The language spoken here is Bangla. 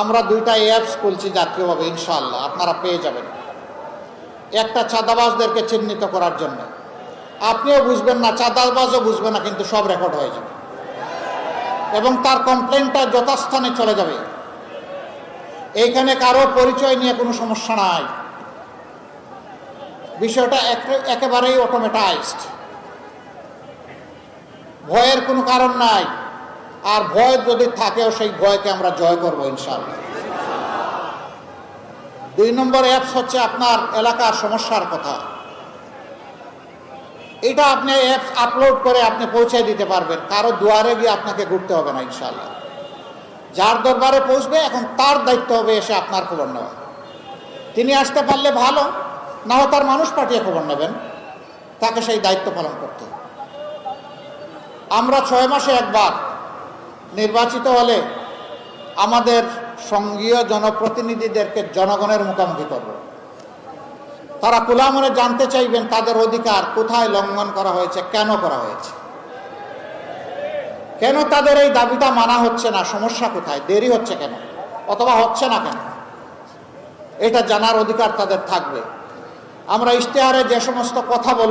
আমরা দুইটা অ্যাপস খুলছি জাতীয়ভাবে, ইনশাআল্লাহ আপনারা পেয়ে যাবেন। একটা চাঁদাবাজদেরকে চিহ্নিত করার জন্য, আপনিও বুঝবেন না, চাঁদাবাজও বুঝবে না, কিন্তু সব রেকর্ড হয়ে যাবে এবং তার কমপ্লেনটা যথাস্থানে চলে যাবে। এইখানে কারো পরিচয় নিয়ে কোনো সমস্যা নাই, বিষয়টা একেবারেই অটোমেটাইজড, ভয়ের কোনো কারণ নাই। আর ভয় যদি থাকেও সেই ভয়কে আমরা জয় করব ইনশাআল্লাহ। 2 নম্বর অ্যাপস হচ্ছে আপনার এলাকার সমস্যার কথা। এটা আপনি অ্যাপস আপলোড করে আপনি পৌঁছে দিতে পারবেন, কারো দুয়ারে গিয়ে আপনাকে ঘুরতে হবে না ইনশাআল্লাহ। যার দরবারে পৌঁছবে এখন তার দায়িত্ব হবে এসে আপনার খবর নেওয়া। তিনি আসতে পারলে ভালো, না হয় তার মানুষ পাঠিয়ে খবর নেবেন, তাকে সেই দায়িত্ব পালন করতে। আমরা 6 মাসে একবার নির্বাচিত হলে আমাদের সঙ্গীয় জনপ্রতিনিধিদেরকে জনগণের মুখোমুখি করব। তারা খোলা মনে জানতে চাইবেন তাদের অধিকার কোথায় লঙ্ঘন করা হয়েছে, কেন করা হয়েছে, কেন তাদের এই দাবিটা মানা হচ্ছে না, সমস্যা কোথায়, দেরি হচ্ছে কেন, অথবা হচ্ছে না কেন, এটা জানার অধিকার তাদের থাকবে। আমরা ইশতেহারে যে সমস্ত কথা বল